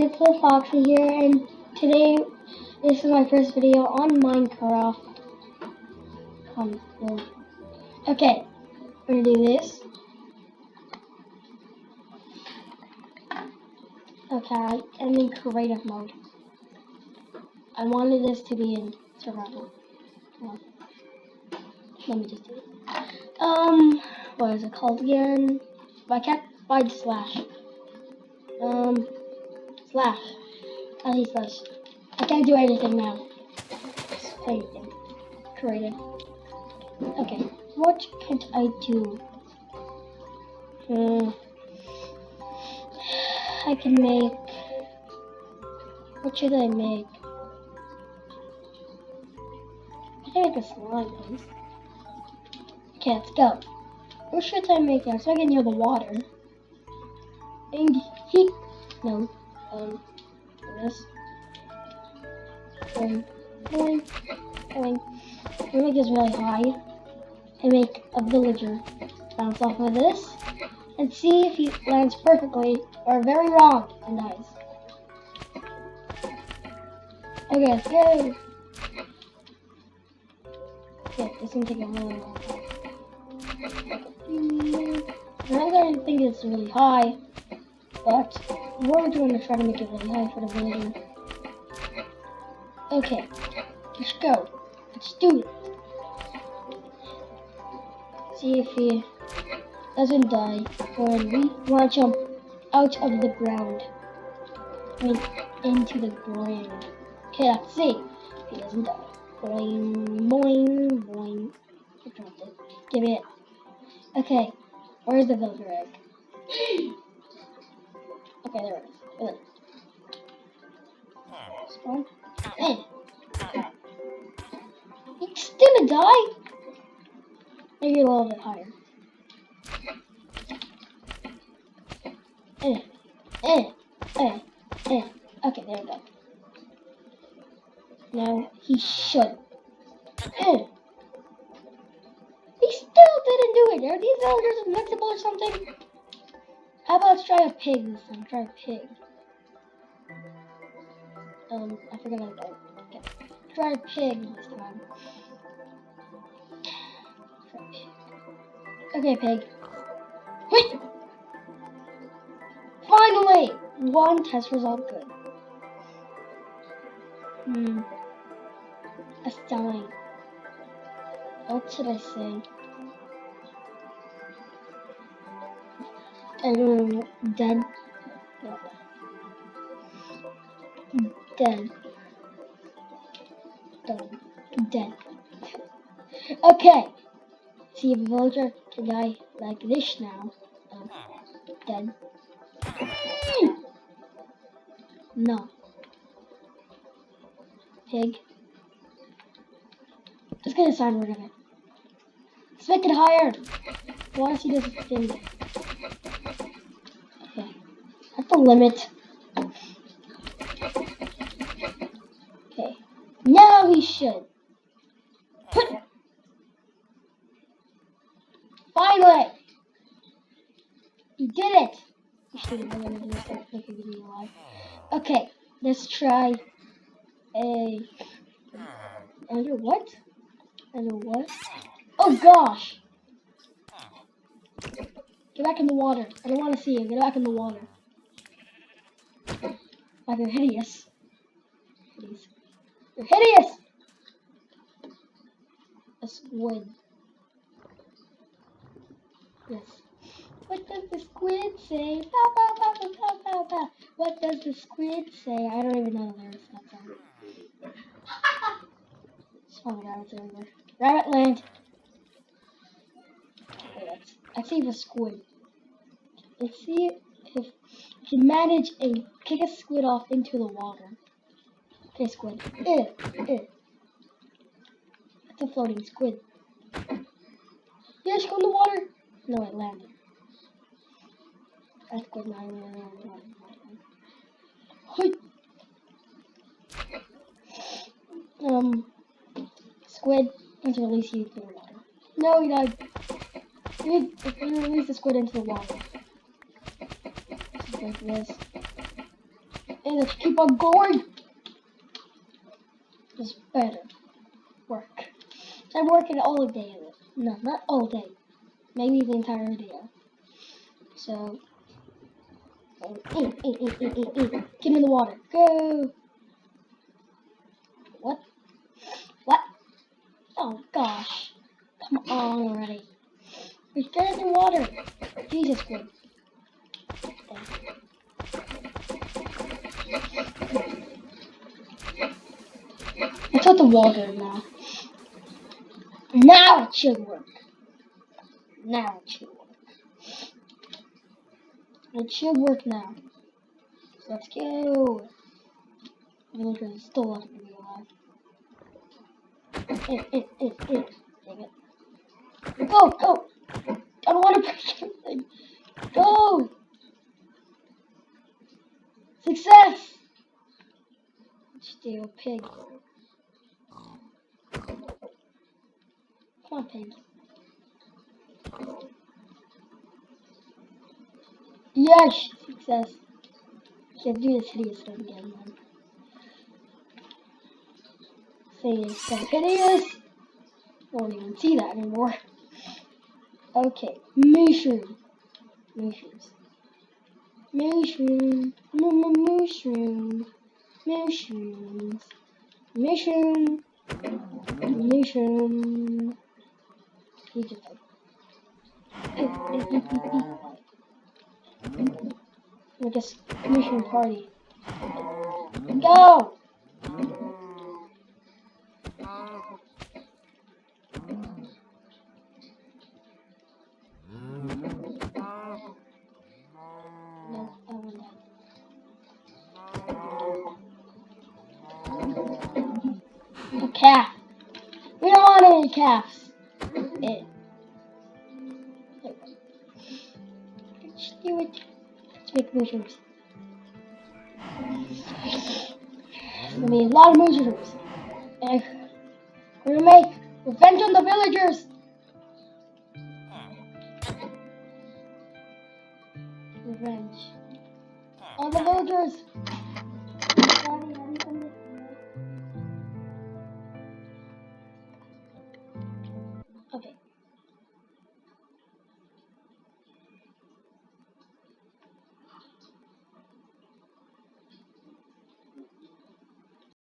it's Lil Foxy here, and today this is my first video on Minecraft. Come on. Okay, we're gonna do this. Okay, I'm in creative mode. I wanted this to be in survival. Come on. Let me just do it. What is it called again? I can't find slash. Slash. I need slash. I can't do anything now. Just anything. Creative. Okay, what could I do? I can make. What should I make? I can make a slime, please. Okay, let's go. What should I make now? So I get near the water. And he. No. This. Going. I'm gonna make this really high. And make a villager bounce off of this. And see if he lands perfectly or very wrong and dies. Okay, let's go. Okay, this is gonna take a really long time. I think it's really high, but we're going to try to make it really high for the villager. Okay, let's go. Let's do it. See if he doesn't die when we want to jump out of the ground. I mean, into the ground. Okay, let's see if he doesn't die. Boing, boing, boing. I dropped it. Give it. Okay, where's the villager egg? Okay, there it is. Spawn. He's gonna die? Maybe a little bit higher. Okay, there we go. Now he should. He still didn't do it. Are these villagers invincible or something? How about let's try a pig this time? Try a pig. I forgot how to go. Okay. Try a pig this time. Try a pig. Okay, pig. Wait! Finally! One test result good. That's dying. What should I say? I don't know. Dead. No. Dead. Done. Dead. Okay. See if a villager can die like this now. Dead. No. Pig. Let's get a sign word of it. Let's make it higher. I want to see this thing. Okay. That's the limit. Okay. Now he should. Finally! He did it! You should have been able to start making a video live. Okay, let's try a. Under what? Under what? Oh gosh! Get back in the water. I don't want to see you. Get back in the water. Like they're hideous. They're hideous! A squid. Yes. What does the squid say? Pow, pow, pow, pow, pow, pow, pow. What does the squid say? I don't even know the lyrics to that song. Spawn rabbits everywhere. Rabbit land. Okay, let's see if a squid. Let's see if we can manage and kick a squid off into the water. Okay, squid. That's a floating squid. Yes, go in the water. No, it landed. That's good. Squid, let's release you into the water. No, he died. We release the squid into the water. Just like this. And let's keep on going. This better work. So I'm working all day. No, not all day. Maybe the entire day. So, get in the water. Go. What? What? Oh gosh. Come on already. We get in the water. Jesus Christ. It's at the water now. Now it should work. Now it should work. It should work now. So let's go. I'm gonna still want to be alive. Dang it. Go, go. I don't want to break everything. Go. Success. Steel pig. Come on, pig. Yes, success. Can't do this hideous stuff again, man. Say it's so hideous. I won't even see that anymore. Okay, mushroom. Mushrooms. Mushroom. Mushroom. Mushrooms. Mushroom. Mushroom. He just I guess mushroom party. Go! No, I want that. A calf. We don't want any calves. Let's do it. Let's make mushrooms. We need a lot of mushrooms. And we're gonna make revenge on the villagers. Revenge on the villagers. Okay.